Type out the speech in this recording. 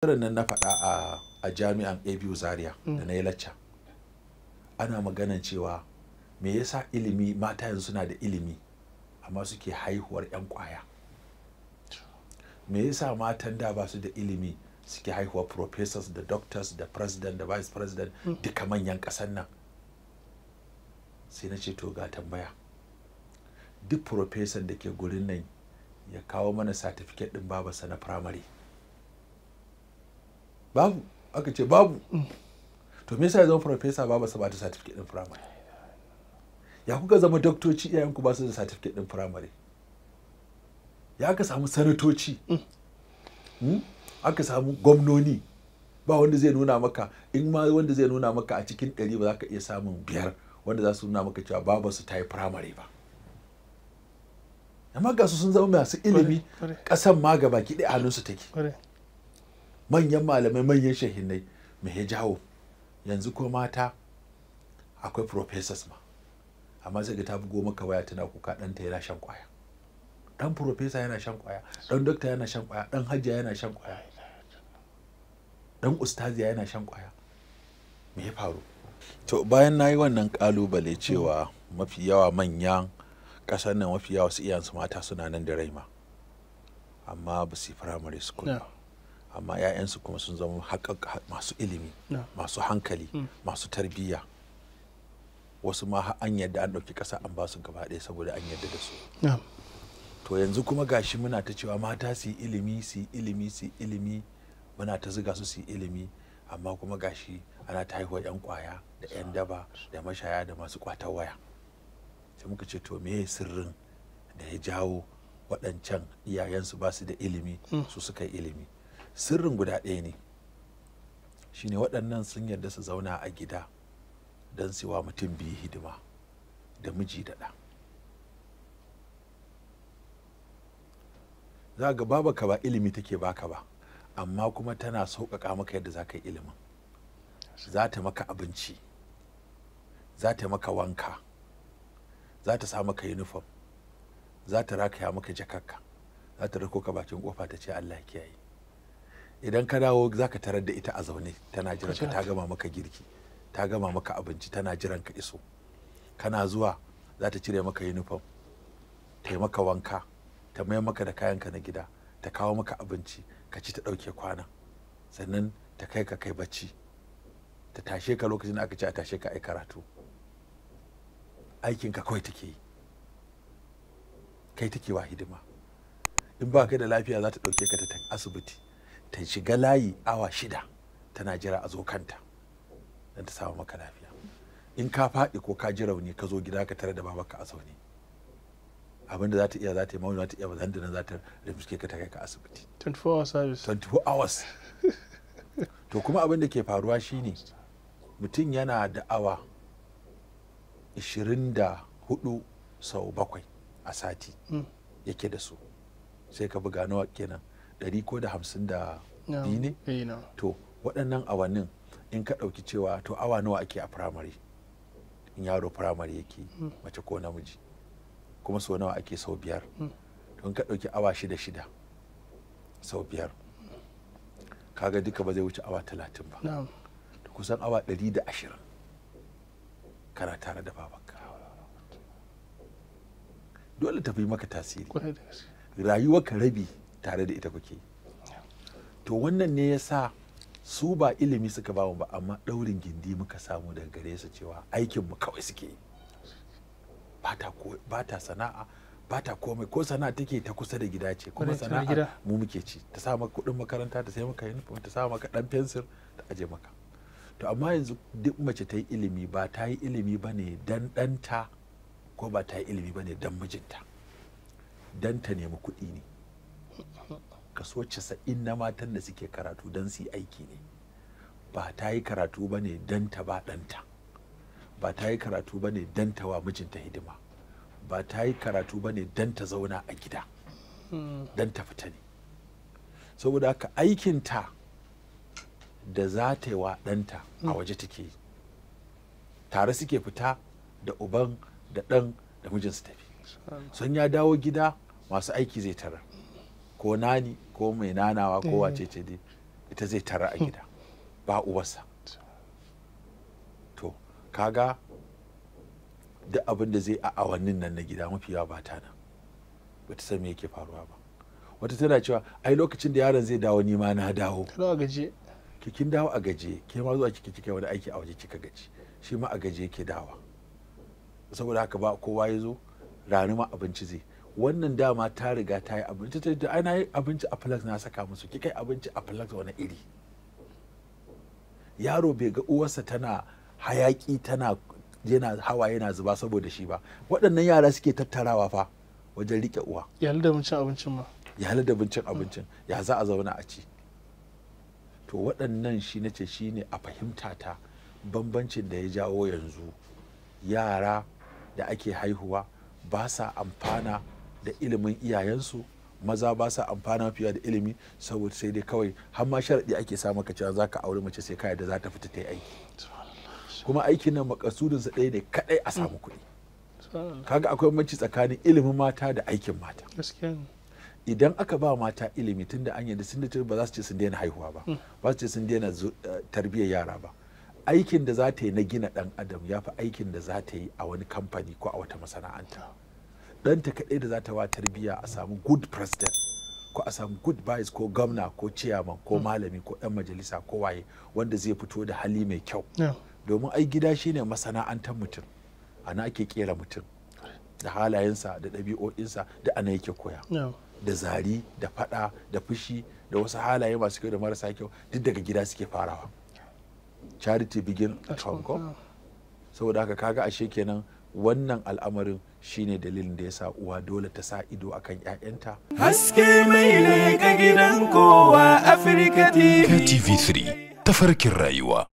nan na faɗa a jami'an ABU Zaria da na yi lacca, ana maganan cewa me yasa ilimi mata yanzu suna da ilimi amma suke haihuwar 'yan kwaya, me yasa matan da ba su da ilimi suke haihuwar professors da doctors da president da vice president duka manyan ƙasan nan. Sai na ce to ga tambaya, duk professor da ke gurin nan ya kawo mana certificate ɗin babarsa na primary. Babu, aka ce babu. To me yasa ya zama professor babarsa ba ta certificate ɗin primary? Ya kuka zama doktoci iyayenku ba su da certificate ɗin primary? Ya aka samu sanatoci, aka samu gwamnoni, ba wanda zai nuna maka, in ma wanda zai nuna maka a cikin 100 ba za ka iya samun 5 wanda za su nuna maka cewa babarsu ta yi primary ba. Amma ga su sun zama masu ilimi, ƙasan ma gaba ki ɗaya hannunsu take. Manyan malamai, manyan shahinai, me ya jawo? Yanzu ko mata akwai professors ma, amma sai ga ta bugo maka waya tana kuka ɗanta yana shan kwaya. Ɗan professor yana shan kwaya, ɗan doctor yana shan kwaya, ɗan hajja yana shan kwaya, ɗan ustaziya yana shan kwaya. Me ya faru? To bayan na yi wannan ƙalubale cewa mafi yawa manyan ƙasar nan, mafi yawa su iyansu mata suna nan da rai ma, amma ba su yi primary school ba. Amma 'ya'yansu kuma sun zama masu ilimi, masu hankali, masu tarbiyya. Wasu ma an yadda an ɗauki ƙasa an ba su gaba ɗaya saboda an yadda da su. To yanzu kuma gashi muna ta cewa mata su yi ilimi, su yi ilimi, su yi ilimi, muna ta ziga su su yi ilimi, amma kuma gashi ana ta haihuwa 'yan kwaya da 'yan daba da mashaya da masu ƙwatar waya. Sai muka ce to me sirrin da ya jawo waɗancan iyayensu ba su da ilimi su suka yi ilimi? Sirrin guda ɗaya ne, shine waɗannan sun yarda su zauna a gida don su wa mutum biyu hidima, da miji da ɗa. Za ga babaka ba ilimi take baka ba, amma kuma tana sauƙaƙa maka yadda za ka yi ilimin. Za ta maka abinci, za ta maka wanka, za ta sa maka uniform, za ta rakaya maka jakakka, za ta rako ka bakin kofa ta ce Allah kiyaye. Idan ka dawo za ka tarar da ita a zaune tana jiran ka, ta gama maka girki, ta gama maka abinci, tana jiran ka iso. Kana zuwa za ta cire maka uniform, ta yi maka wanka, ta mayar maka da kayanka na gida, ta kawo maka abinci ka ci, ta ɗauke kwana, sannan ta kai ka kai bacci, ta tashe ka lokacin da aka ce a tashe ka ai karatu. Aikinka kawai take yi, kai take wa hidima. In ba kai da lafiya za ta ɗauke ka ta asibiti, ta shiga layi awa 6 tana jira a zo kanta don ta samu maka lafiya. In ka faɗi ko ka ji rauni ka zo gida ka tare da babarka a zaune, abinda za ta iya za ta yi, mawuni za ta iya, ba zan da nan za ta rimske ka ta kai ka asibiti. 24 hours service. 24 hours. To kuma abin da ke faruwa shine mutum yana da awa 24 sau 7 a sati yake da su, sai ka buga nawa kenan, 100 ko da 52 ne? To waɗannan awannin in ka ɗauki cewa to awa nawa ake a firamare, in yaro firamare yake, mace ko namiji, kuma sau nawa ake sau 5, to in ka ɗauki awa 6 sau 5, kaga duka ba zai wuce awa 30 ba. To kusan awa 120 kana tare da babanka. Dole tafi maka tasiri, rayuwarka rabi tare da ita kuke. To wannan ne ya sa su ba ilimi suka bamu ba, amma ɗaurin gindi muka samu daga gare su cewa aikinmu kawai suke yi. Ba ta sana'a, ba ta komai, ko sana'a take ta kusa da gida ce, kuma sana'a mu muke ci, ta sa maka kuɗin makaranta, ta sai maka uniform, ta sa maka ɗan fensir, ta aje maka. To amma yanzu duk mace ta yi ilimi, ba ta yi ilimi ba ne dan ɗanta, ko ba ta yi ilimi ba ne dan mijinta, dan ta nemi kuɗi ne. Kaso 90 na matan da suke karatu don su yi aiki ne. Ba ta yi karatu ba ne don ta ba ɗanta, ba ta yi karatu ba ne don ta wa mijinta hidima, ba ta yi karatu ba ne don ta zauna a gida, don ta fita ne. Saboda haka aikinta da za ta yi wa ɗanta a waje take yi. Tare suke fita da uban da ɗan da mijinsu tafi. Sun ya dawo gida masu aiki zai tarar, ko nani ko mai nanawa ko wace ce dai ita zai tara a gida ba uwarsa. To kaga duk abin da zai a awannin nan na gida mafi yawa ba ta nan, ba ta san me yake faruwa ba. Wata tana cewa ai lokacin da yaron zai dawo ni ma na dawo. Kin dawo a gaje, ke ma zuwa kike wani aiki a waje kika gaji, shi ma a gaje yake dawa. Saboda haka ba kowa ya zo rani ma abinci zai. Wannan dama ta riga ta yi abinci, ta da ana yi abinci a flax na saka musu, kika yi abinci a flax wani iri. Yaro bai ga uwarsa tana hayaki tana yana hawa yana zuba saboda shi ba. Waɗannan yara suke tattarawa fa wajen rike uwa. Ya halda cin abincin ma. Ya halda cin abincin, ya za a zauna a ci. To waɗannan shi nace shine a fahimta ta bambancin da ya jawo yanzu yara da ake haihuwa ba sa amfana da ilimin iyayensu, maza ba sa amfana fiye da ilimi, saboda sai dai kawai har ma sharadi ake sa maka cewa zaka aure mace sai kai da za ta fita ta yi aiki, kuma aikin nan makasudin sa ɗaya ne kadai a samu kuɗi. Kaga akwai bambanci tsakanin ilimin mata da aikin mata. Idan aka ba mata ilimi tunda an yadda sun da ba za su ce sun daina haihuwa ba, ba su ce sun daina tarbiyyar yara ba, aikin da za ta yi na gina ɗan adam ya fi aikin da za ta yi a wani kamfani ko a wata masana'anta. Ɗanta kaɗai da za ta wa tarbiyya a samu good president ko a samu good vice ko gwamna ko ciyaman ko malami ko ɗan majalisa ko waye wanda zai fito da hali mai kyau. Domin ai gida shine masana'antar mutum, ana ake kera mutum da halayensa da ɗabi'o'insa da ana yake koya. Da zari da fada da fushi da wasu halaye masu kyau da marasa kyau duk daga gida suke farawa. Charity begin at home. Saboda haka kaga ashe kenan wannan al'amarin shine dalilin da yasa uwa dole ta sa ido akan ƴaƴanta. Haske mai leƙa gidan kowa Africa TV. TV3 tafarkin rayuwa.